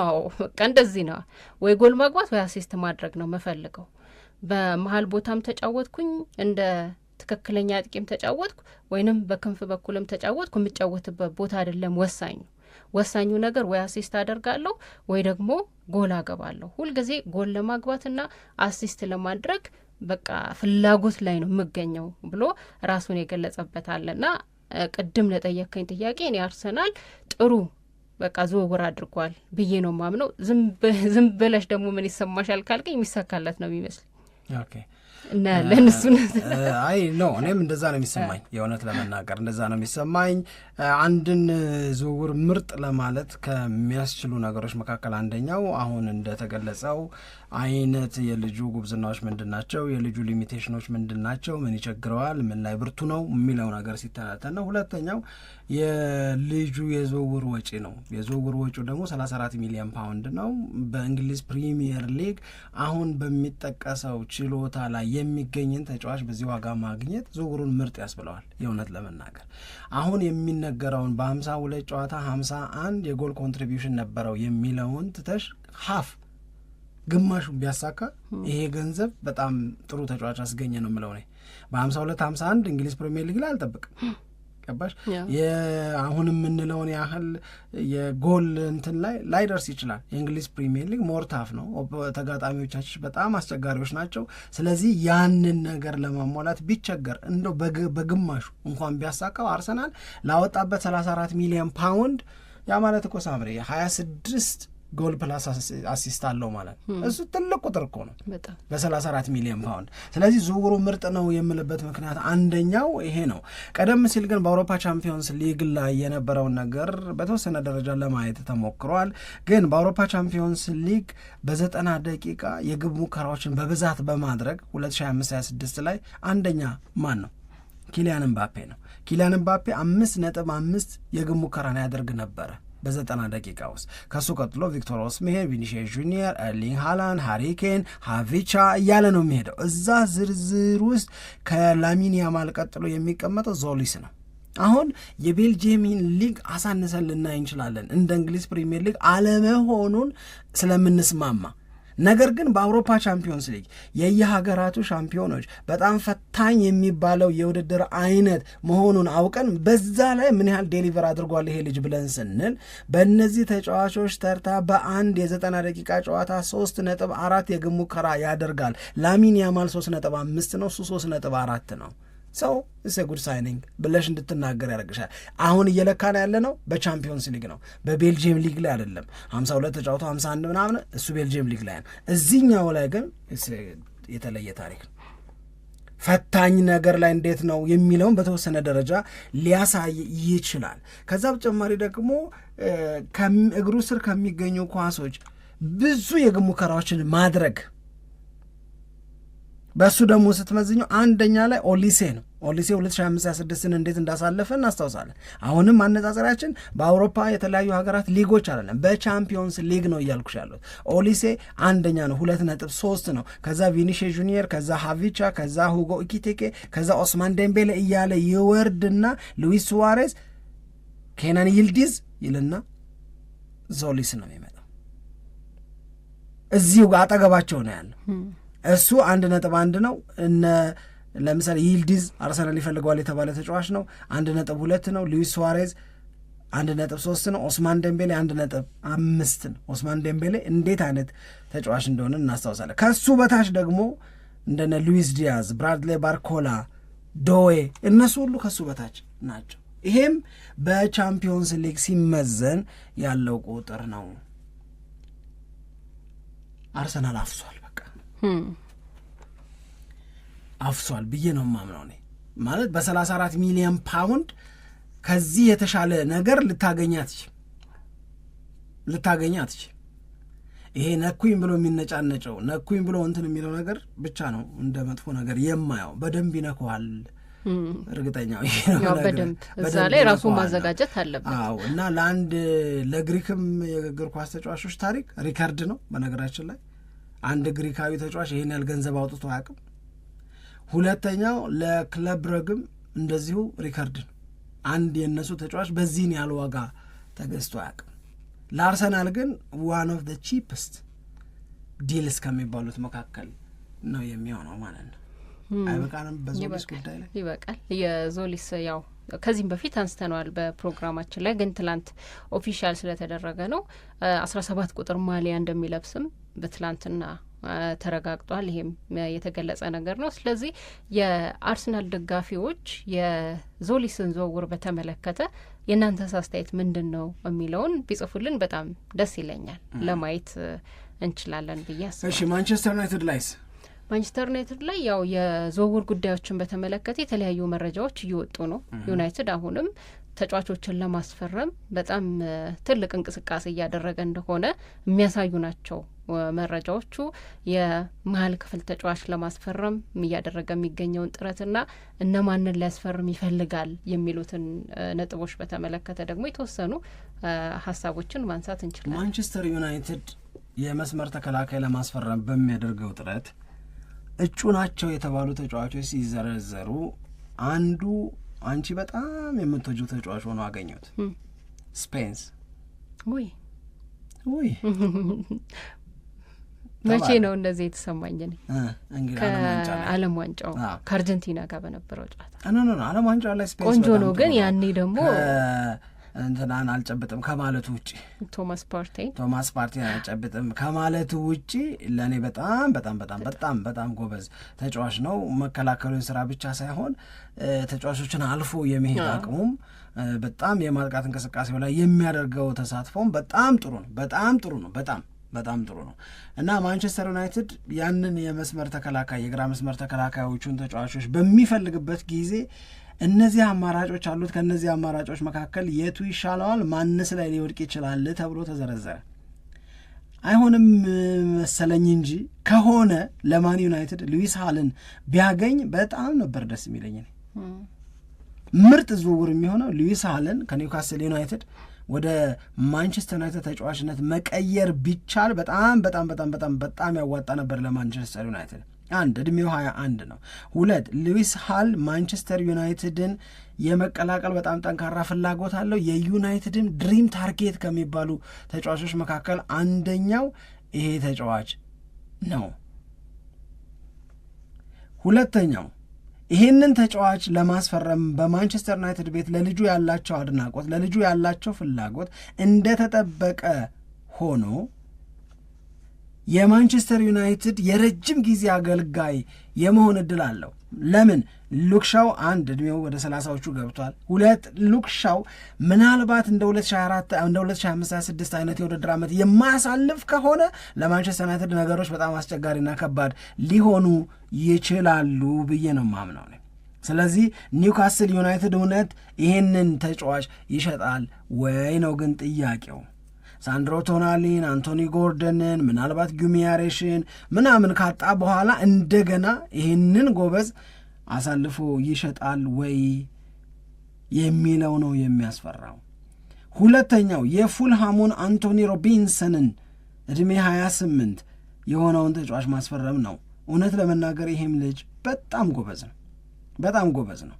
አዎ በቃ እንደዚህ ነው፣ ወይ ጎል ማግባት ወይ አሲስት ማድረግ ነው መፈልገው። በመሀል ቦታም ተጫወትኩኝ እንደ ትክክለኛ አጥቂም ተጫወትኩ ወይንም በክንፍ በኩልም ተጫወትኩ፣ የምጫወትበት ቦታ አይደለም ወሳኙ ነገር ወይ አሲስት አደርጋለሁ ወይ ደግሞ ጎል አገባለሁ። ሁልጊዜ ጎል ለማግባትና አሲስት ለማድረግ በቃ ፍላጎት ላይ ነው የምገኘው ብሎ ራሱን የገለጸበታልና ቅድም ለጠየቀኝ ጥያቄ እኔ አርሰናል ጥሩ በቃ ዝውውር አድርጓል ብዬ ነው ማምነው። ዝም ብለሽ ደግሞ ምን ይሰማሻል ካልከኝ የሚሳካለት ነው የሚመስል እናያለን። እሱን አይ ነው እኔም እንደዛ ነው የሚሰማኝ። የእውነት ለመናገር እንደዛ ነው የሚሰማኝ። አንድን ዝውውር ምርጥ ለማለት ከሚያስችሉ ነገሮች መካከል አንደኛው አሁን እንደተገለጸው አይነት የልጁ ጉብዝናዎች ምንድናቸው፣ የልጁ ሊሚቴሽኖች ምንድናቸው፣ ምን ይቸግረዋል፣ ምን ላይ ብርቱ ነው የሚለው ነገር ሲተናተን ነው። ሁለተኛው የልጁ የዝውውር ወጪ ነው። የዝውውር ወጪው ደግሞ 34 ሚሊዮን ፓውንድ ነው። በእንግሊዝ ፕሪሚየር ሊግ አሁን በሚጠቀሰው ችሎታ ላይ የሚገኝን ተጫዋች በዚህ ዋጋ ማግኘት ዝውውሩን ምርጥ ያስብለዋል። የእውነት ለመናገር አሁን የሚነገረውን በ52 ጨዋታ 51 የጎል ኮንትሪቢዩሽን ነበረው የሚለውን ትተሽ ሀፍ ግማሹን ቢያሳካ ይሄ ገንዘብ በጣም ጥሩ ተጫዋች አስገኘ ነው የምለው እኔ። በ52-51 እንግሊዝ ፕሪሚየር ሊግ ላይ አልጠብቅም። ገባሽ? አሁን የምንለውን ያህል የጎል እንትን ላይ ደርስ ይችላል። የእንግሊዝ ፕሪሚየር ሊግ ሞርታፍ ነው፣ ተጋጣሚዎቻችን በጣም አስቸጋሪዎች ናቸው። ስለዚህ ያንን ነገር ለማሟላት ቢቸገር እንደው በግማሹ እንኳን ቢያሳካው አርሰናል ላወጣበት 34 ሚሊዮን ፓውንድ ያ ማለት እኮ ሳምሪ 26 ጎል ፕላስ አሲስት አለው ማለት እሱ ትልቅ ቁጥር እኮ ነው በ34 ሚሊዮን ፓውንድ። ስለዚህ ዝውውሩ ምርጥ ነው የምልበት ምክንያት አንደኛው ይሄ ነው። ቀደም ሲል ግን በአውሮፓ ቻምፒዮንስ ሊግ ላይ የነበረውን ነገር በተወሰነ ደረጃ ለማየት ተሞክሯል። ግን በአውሮፓ ቻምፒዮንስ ሊግ በ90 ደቂቃ የግብ ሙከራዎችን በብዛት በማድረግ 2025/26 ላይ አንደኛ ማን ነው? ኪሊያን ምባፔ ነው። ኪሊያን ምባፔ 5.5 የግብ ሙከራን ያደርግ ነበረ በ90 ደቂቃ ውስጥ። ከሱ ቀጥሎ ቪክቶር ኦስሜሄን፣ ቪኒሲየስ ጁኒየር፣ ኤርሊንግ ሃላንድ፣ ሃሪኬን፣ ሃቪቻ እያለ ነው የሚሄደው። እዛ ዝርዝር ውስጥ ከላሚን ያማል ቀጥሎ የሚቀመጠው ዞሊስ ነው። አሁን የቤልጂየምን ሊግ አሳንሰን ልናይ እንችላለን እንደ እንግሊዝ ፕሪሚየር ሊግ አለመሆኑን ስለምንስማማ፣ ነገር ግን በአውሮፓ ቻምፒዮንስ ሊግ የየሀገራቱ ሻምፒዮኖች በጣም ፈታኝ የሚባለው የውድድር አይነት መሆኑን አውቀን በዛ ላይ ምን ያህል ዴሊቨር አድርጓል ይሄ ልጅ ብለን ስንል በእነዚህ ተጫዋቾች ተርታ በአንድ የ90 ደቂቃ ጨዋታ 3.4 የግብ ሙከራ ያደርጋል። ላሚን ያማል 3.5 ነው፣ እሱ 3.4 ነው። ሰው እሰ ጉድ ሳይኒንግ ብለሽ እንድትናገር ያደርግሻል። አሁን እየለካን ያለ ነው በቻምፒዮንስ ሊግ ነው፣ በቤልጂየም ሊግ ላይ አይደለም። 52 ተጫውቶ 51 ምናምን እሱ ቤልጂየም ሊግ ላይ ነው። እዚህኛው ላይ ግን የተለየ ታሪክ ነው። ፈታኝ ነገር ላይ እንዴት ነው የሚለውን በተወሰነ ደረጃ ሊያሳይ ይችላል። ከዛ በተጨማሪ ደግሞ እግሩ ስር ከሚገኙ ኳሶች ብዙ የግብ ሙከራዎችን ማድረግ በእሱ ደግሞ ስትመዝኘው አንደኛ ላይ ኦሊሴ ነው። ኦሊሴ 2025/26ን እንዴት እንዳሳለፈ እናስታውሳለን። አሁንም ማነጻጸሪያችን በአውሮፓ የተለያዩ ሀገራት ሊጎች አይደለም በቻምፒዮንስ ሊግ ነው እያልኩሽ ያሉት። ኦሊሴ አንደኛ ነው 2.3 ነው። ከዛ ቪኒሲየስ ጁኒየር፣ ከዛ ሃቪቻ፣ ከዛ ሁጎ ኢኪቴኬ፣ ከዛ ኦስማን ዴምቤሌ እያለ ይወርድና ሉዊስ ሱዋሬዝ፣ ኬናን ይልዲዝ ይልና ዞሊስ ነው የሚመጣው። እዚሁ አጠገባቸው ነው ያለው። እሱ 1.1 ነው። ለምሳሌ ይልዲዝ አርሰናል ይፈልገዋል የተባለ ተጫዋች ነው፣ 1.2 ነው። ሉዊስ ሱዋሬዝ 1.3 ነው። ኦስማን ዴምቤሌ 1.5 ነው። ኦስማን ዴምቤሌ እንዴት አይነት ተጫዋች እንደሆነ እናስታውሳለን። ከሱ በታች ደግሞ እንደነ ሉዊስ ዲያዝ፣ ብራድሌ ባርኮላ፣ ዶዌ እነሱ ሁሉ ከሱ በታች ናቸው። ይሄም በቻምፒዮንስ ሊግ ሲመዘን ያለው ቁጥር ነው። አርሰናል አፍሷል፣ አፍሷል ብዬ ነው የማምነው እኔ። ማለት በ34 ሚሊዮን ፓውንድ ከዚህ የተሻለ ነገር ልታገኛት ይሄ ነኩኝ ብሎ የሚነጫነጨው ነኩኝ ብሎ እንትን የሚለው ነገር ብቻ ነው እንደ መጥፎ ነገር የማየው። በደንብ ይነኩሃል፣ እርግጠኛው ይሄ ነው። በደንብ እዛ ላይ ራሱ ማዘጋጀት አለበት። አዎ። እና ለግሪክም የእግር ኳስ ተጫዋቾች ታሪክ ሪከርድ ነው በነገራችን ላይ። አንድ ግሪካዊ ተጫዋች ይሄን ያህል ገንዘብ አውጥቶ አያውቅም። ሁለተኛው ለክለብ ብረግም እንደዚሁ ሪከርድ ነው። አንድ የነሱ ተጫዋች በዚህን ያህል ዋጋ ተገዝቶ አያውቅም። ለአርሰናል ግን ዋን ኦፍ ዘ ቺፕስት ዲልስ ከሚባሉት መካከል ነው የሚሆነው ማለት ነው። አይበቃንም? በዞሊስ ጉዳይ ላይ ይበቃል። የዞሊስ ያው ከዚህም በፊት አንስተነዋል በፕሮግራማችን ላይ፣ ግን ትላንት ኦፊሻል ስለተደረገ ነው 17 ቁጥር ማሊያ እንደሚለብስም በትላንትና ተረጋግጧል። ይሄም የተገለጸ ነገር ነው። ስለዚህ የአርሰናል ደጋፊዎች የዞሊስን ዝውውር በተመለከተ የእናንተስ አስተያየት ምንድን ነው የሚለውን ቢጽፉልን በጣም ደስ ይለኛል፣ ለማየት እንችላለን ብዬ አስባለሁ። እሺ፣ ማንቸስተር ዩናይትድ ላይ ያው የዝውውር ጉዳዮችን በተመለከተ የተለያዩ መረጃዎች እየወጡ ነው። ዩናይትድ አሁንም ተጫዋቾችን ለማስፈረም በጣም ትልቅ እንቅስቃሴ እያደረገ እንደሆነ የሚያሳዩ ናቸው መረጃዎቹ የመሀል ክፍል ተጫዋች ለማስፈረም እያደረገ የሚገኘውን ጥረትና እነማንን ሊያስፈርም ይፈልጋል የሚሉትን ነጥቦች በተመለከተ ደግሞ የተወሰኑ ሀሳቦችን ማንሳት እንችላለን። ማንቸስተር ዩናይትድ የመስመር ተከላካይ ለማስፈረም በሚያደርገው ጥረት እጩ ናቸው የተባሉ ተጫዋቾች ሲዘረዘሩ አንዱ አንቺ በጣም የምትወጂው ተጫዋች ሆኖ አገኘሁት። ስፔንስ ውይ መቼ ነው እንደዚህ የተሰማኝ? ከዓለም ዋንጫው ከአርጀንቲና ጋር በነበረው ጨዋታ ዓለም ዋንጫው ላይ ስፔንስ ቆንጆ ነው፣ ግን ያኔ ደግሞ እንትናን አልጨብጥም ከማለቱ ውጪ ቶማስ ፓርቲን አልጨብጥም ከማለቱ ውጪ ለእኔ በጣም በጣም በጣም በጣም በጣም ጎበዝ ተጫዋች ነው። መከላከሉን ስራ ብቻ ሳይሆን ተጫዋቾችን አልፎ የመሄድ አቅሙም በጣም የማጥቃት እንቅስቃሴው ላይ የሚያደርገው ተሳትፎም በጣም ጥሩ ነው። በጣም ጥሩ ነው እና ማንቸስተር ዩናይትድ ያንን የመስመር ተከላካይ የግራ መስመር ተከላካዮቹን ተጫዋቾች በሚፈልግበት ጊዜ እነዚህ አማራጮች አሉት። ከእነዚህ አማራጮች መካከል የቱ ይሻለዋል፣ ማንስ ላይ ሊወድቅ ይችላል ተብሎ ተዘረዘረ። አይሆንም መሰለኝ እንጂ ከሆነ ለማን ዩናይትድ ሉዊስ ሃልን ቢያገኝ በጣም ነበር ደስ የሚለኝ። ምርጥ ዝውውር የሚሆነው ሉዊስ ሃልን ከኒውካስል ዩናይትድ ወደ ማንቸስተር ዩናይትድ ተጫዋችነት መቀየር ቢቻል በጣም በጣም በጣም በጣም በጣም ያዋጣ ነበር ለማንቸስተር ዩናይትድ። አንድ እድሜው 21 ነው። ሁለት ሉዊስ ሃል ማንቸስተር ዩናይትድን የመቀላቀል በጣም ጠንካራ ፍላጎት አለው። የዩናይትድን ድሪም ታርጌት ከሚባሉ ተጫዋቾች መካከል አንደኛው ይሄ ተጫዋች ነው። ሁለተኛው ይህንን ተጫዋች ለማስፈረም በማንቸስተር ዩናይትድ ቤት ለልጁ ያላቸው አድናቆት፣ ለልጁ ያላቸው ፍላጎት እንደተጠበቀ ሆኖ የማንቸስተር ዩናይትድ የረጅም ጊዜ አገልጋይ የመሆን እድል አለው። ለምን? ሉክሻው አንድ እድሜው ወደ 30ዎቹ ገብቷል። ሁለት ሉክሻው ምናልባት እንደ 2024 እንደ 2025/26 አይነት የውድድር ዓመት የማያሳልፍ ከሆነ ለማንቸስተር ዩናይትድ ነገሮች በጣም አስቸጋሪና ከባድ ሊሆኑ ይችላሉ ብዬ ነው ማምነው ነው። ስለዚህ ኒውካስል ዩናይትድ እውነት ይህንን ተጫዋች ይሸጣል ወይ ነው ግን ጥያቄው። ሳንድሮ ቶናሊን፣ አንቶኒ ጎርደንን፣ ምናልባት ጊሚያሬሽን ምናምን ካጣ በኋላ እንደገና ይህንን ጎበዝ አሳልፎ ይሸጣል ወይ የሚለው ነው የሚያስፈራው። ሁለተኛው የፉልሃሙን አንቶኒ ሮቢንሰንን ዕድሜ 28 የሆነውን ተጫዋች ማስፈረም ነው። እውነት ለመናገር ይሄም ልጅ በጣም ጎበዝ ነው።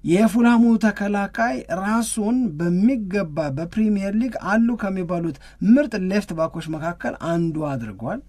የፉልሃሙ ተከላካይ ራሱን በሚገባ በፕሪሚየር ሊግ አሉ ከሚባሉት ምርጥ ሌፍት ባኮች መካከል አንዱ አድርጓል።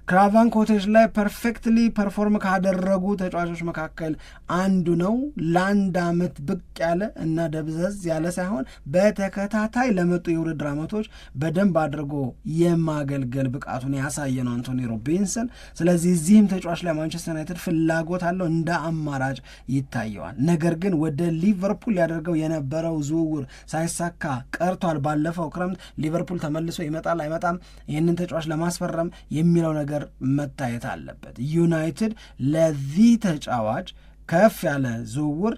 ክራቫን ኮቴጅ ላይ ፐርፌክትሊ ፐርፎርም ካደረጉ ተጫዋቾች መካከል አንዱ ነው። ለአንድ ዓመት ብቅ ያለ እና ደብዘዝ ያለ ሳይሆን በተከታታይ ለመጡ የውድድር ዓመቶች በደንብ አድርጎ የማገልገል ብቃቱን ያሳየ ነው አንቶኒ ሮቢንሰን። ስለዚህ እዚህም ተጫዋች ላይ ማንቸስተር ዩናይትድ ፍላጎት አለው፣ እንደ አማራጭ ይታየዋል። ነገር ግን ወደ ሊቨርፑል ያደርገው የነበረው ዝውውር ሳይሳካ ቀርቷል። ባለፈው ክረምት ሊቨርፑል ተመልሶ ይመጣል አይመጣም ይህንን ተጫዋች ለማስፈረም የሚለው ነገር መታየት አለበት። ዩናይትድ ለዚህ ተጫዋች ከፍ ያለ ዝውውር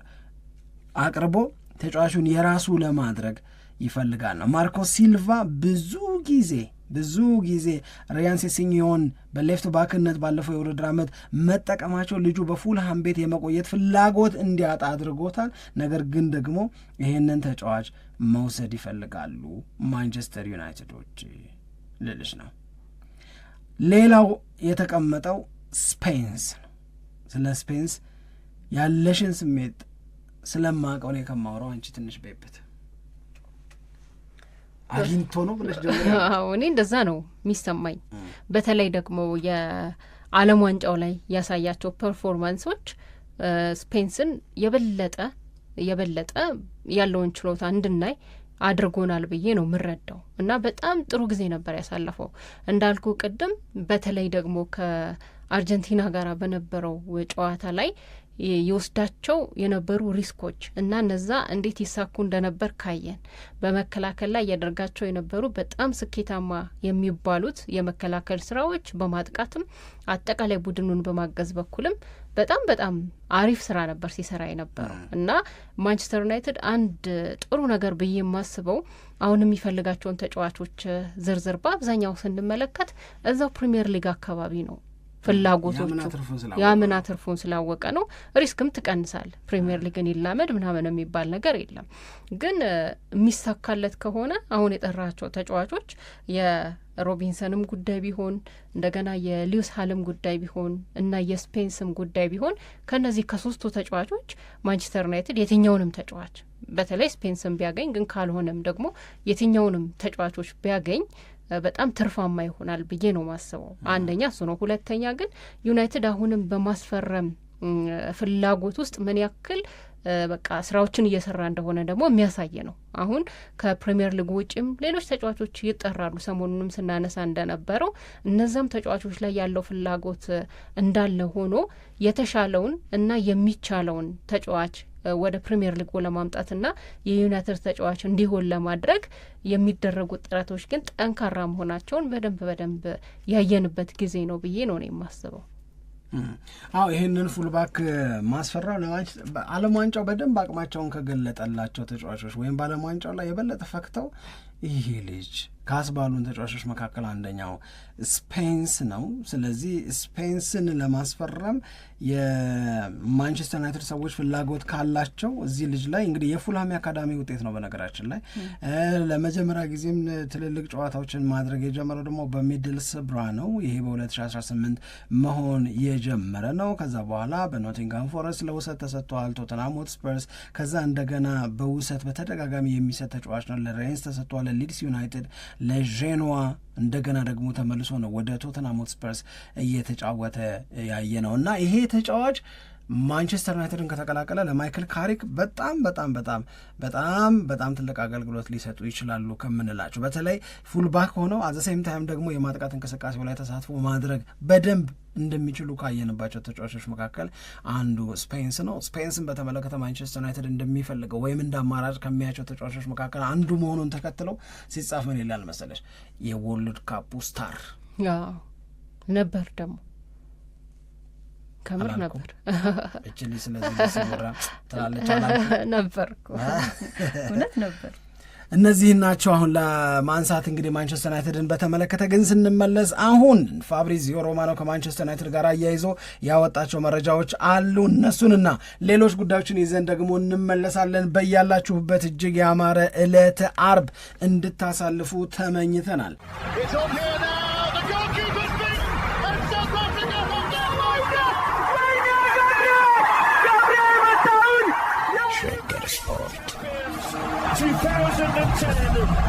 አቅርቦ ተጫዋቹን የራሱ ለማድረግ ይፈልጋል ነው። ማርኮ ሲልቫ ብዙ ጊዜ ሪያን ሴሲኞን በሌፍት ባክነት ባለፈው የውድድር ዓመት መጠቀማቸው ልጁ በፉልሃም ቤት የመቆየት ፍላጎት እንዲያጣ አድርጎታል። ነገር ግን ደግሞ ይሄንን ተጫዋች መውሰድ ይፈልጋሉ ማንቸስተር ዩናይትዶች ልልሽ ነው። ሌላው የተቀመጠው ስፔንስ ነው። ስለ ስፔንስ ያለሽን ስሜት ስለማውቀው ነው ከማውራው አንቺ ትንሽ በይበት አግኝቶ ነው ብለሽ ደግሞ እኔ እንደዛ ነው የሚሰማኝ። በተለይ ደግሞ የዓለም ዋንጫው ላይ ያሳያቸው ፐርፎርማንሶች ስፔንስን የበለጠ ያለውን ችሎታ እንድናይ አድርጎናል ብዬ ነው የምረዳው እና በጣም ጥሩ ጊዜ ነበር ያሳለፈው እንዳልኩ ቅድም። በተለይ ደግሞ ከአርጀንቲና ጋር በነበረው ጨዋታ ላይ ይወስዳቸው የነበሩ ሪስኮች እና እነዛ እንዴት ይሳኩ እንደነበር ካየን በመከላከል ላይ ያደርጋቸው የነበሩ በጣም ስኬታማ የሚባሉት የመከላከል ስራዎች በማጥቃትም አጠቃላይ ቡድኑን በማገዝ በኩልም በጣም በጣም አሪፍ ስራ ነበር ሲሰራ የነበረው እና ማንቸስተር ዩናይትድ አንድ ጥሩ ነገር ብዬ የማስበው አሁን የሚፈልጋቸውን ተጫዋቾች ዝርዝር በአብዛኛው ስንመለከት እዛው ፕሪሚየር ሊግ አካባቢ ነው ፍላጎቶቹ ያምና ትርፉን ስላወቀ ነው። ሪስክም ትቀንሳል። ፕሪሚየር ሊግን ይላመድ ምናምን የሚባል ነገር የለም። ግን የሚሳካለት ከሆነ አሁን የጠራቸው ተጫዋቾች የሮቢንሰንም ጉዳይ ቢሆን እንደገና የሊዩስ ሀልም ጉዳይ ቢሆን እና የስፔንስም ጉዳይ ቢሆን ከነዚህ ከሶስቱ ተጫዋቾች ማንቸስተር ዩናይትድ የትኛውንም ተጫዋች በተለይ ስፔንስም ቢያገኝ ግን ካልሆነም ደግሞ የትኛውንም ተጫዋቾች ቢያገኝ በጣም ትርፋማ ይሆናል ብዬ ነው ማስበው። አንደኛ እሱ ነው። ሁለተኛ ግን ዩናይትድ አሁንም በማስፈረም ፍላጎት ውስጥ ምን ያክል በቃ ስራዎችን እየሰራ እንደሆነ ደግሞ የሚያሳይ ነው። አሁን ከፕሪሚየር ሊግ ውጭም ሌሎች ተጫዋቾች ይጠራሉ። ሰሞኑንም ስናነሳ እንደነበረው እነዛም ተጫዋቾች ላይ ያለው ፍላጎት እንዳለ ሆኖ የተሻለውን እና የሚቻለውን ተጫዋች ወደ ፕሪሚየር ሊግ ለማምጣትና የዩናይትድ ተጫዋች እንዲሆን ለማድረግ የሚደረጉት ጥረቶች ግን ጠንካራ መሆናቸውን በደንብ ያየንበት ጊዜ ነው ብዬ ነው የማስበው። አዎ ይሄንን ፉልባክ ማስፈራው ዓለም ዋንጫው በደንብ አቅማቸውን ከገለጠላቸው ተጫዋቾች ወይም በዓለም ዋንጫው ላይ የበለጠ ፈክተው ይሄ ልጅ ካስባሉን ተጫዋቾች መካከል አንደኛው ስፔንስ ነው። ስለዚህ ስፔንስን ለማስፈረም የማንቸስተር ዩናይትድ ሰዎች ፍላጎት ካላቸው እዚህ ልጅ ላይ እንግዲህ የፉልሃም አካዳሚ ውጤት ነው። በነገራችን ላይ ለመጀመሪያ ጊዜም ትልልቅ ጨዋታዎችን ማድረግ የጀመረው ደግሞ በሚድልስብራ ነው። ይሄ በ2018 መሆን የጀመረ ነው። ከዛ በኋላ በኖቲንግሃም ፎረስት ለውሰት ተሰጥቷል። ቶተንሃም ሆትስፐርስ ከዛ እንደገና በውሰት በተደጋጋሚ የሚሰጥ ተጫዋች ነው። ለሬንስ ተሰጥቷል፣ ለሊድስ ዩናይትድ፣ ለዤኖዋ እንደገና ደግሞ ተመልሶ ነው ወደ ቶተንሃም ሆትስፐርስ እየተጫወተ ያየ ነው እና ይሄ ተጫዋች ማንቸስተር ዩናይትድን ከተቀላቀለ ለማይክል ካሪክ በጣም በጣም በጣም በጣም በጣም ትልቅ አገልግሎት ሊሰጡ ይችላሉ ከምንላቸው በተለይ ፉልባክ ሆነው አዘሴም ታይም ደግሞ የማጥቃት እንቅስቃሴው ላይ ተሳትፎ ማድረግ በደንብ እንደሚችሉ ካየንባቸው ተጫዋቾች መካከል አንዱ ስፔንስ ነው። ስፔንስን በተመለከተ ማንቸስተር ዩናይትድ እንደሚፈልገው ወይም እንደ አማራጭ ከሚያቸው ተጫዋቾች መካከል አንዱ መሆኑን ተከትለው ሲጻፍ ምን ይላል መሰለሽ? የወርልድ ካፑ ስታር ነበር ደግሞ ከምር ነበር እቺ ስለዚህ ሲወራ ትላለች ነበር እውነት ነበር። እነዚህ ናቸው አሁን ለማንሳት እንግዲህ ማንቸስተር ዩናይትድን በተመለከተ ግን ስንመለስ አሁን ፋብሪዚዮ ሮማኖ ከማንቸስተር ዩናይትድ ጋር አያይዞ ያወጣቸው መረጃዎች አሉ። እነሱንና ሌሎች ጉዳዮችን ይዘን ደግሞ እንመለሳለን። በያላችሁበት እጅግ ያማረ ዕለተ አርብ እንድታሳልፉ ተመኝተናል። Shaker Sport 2010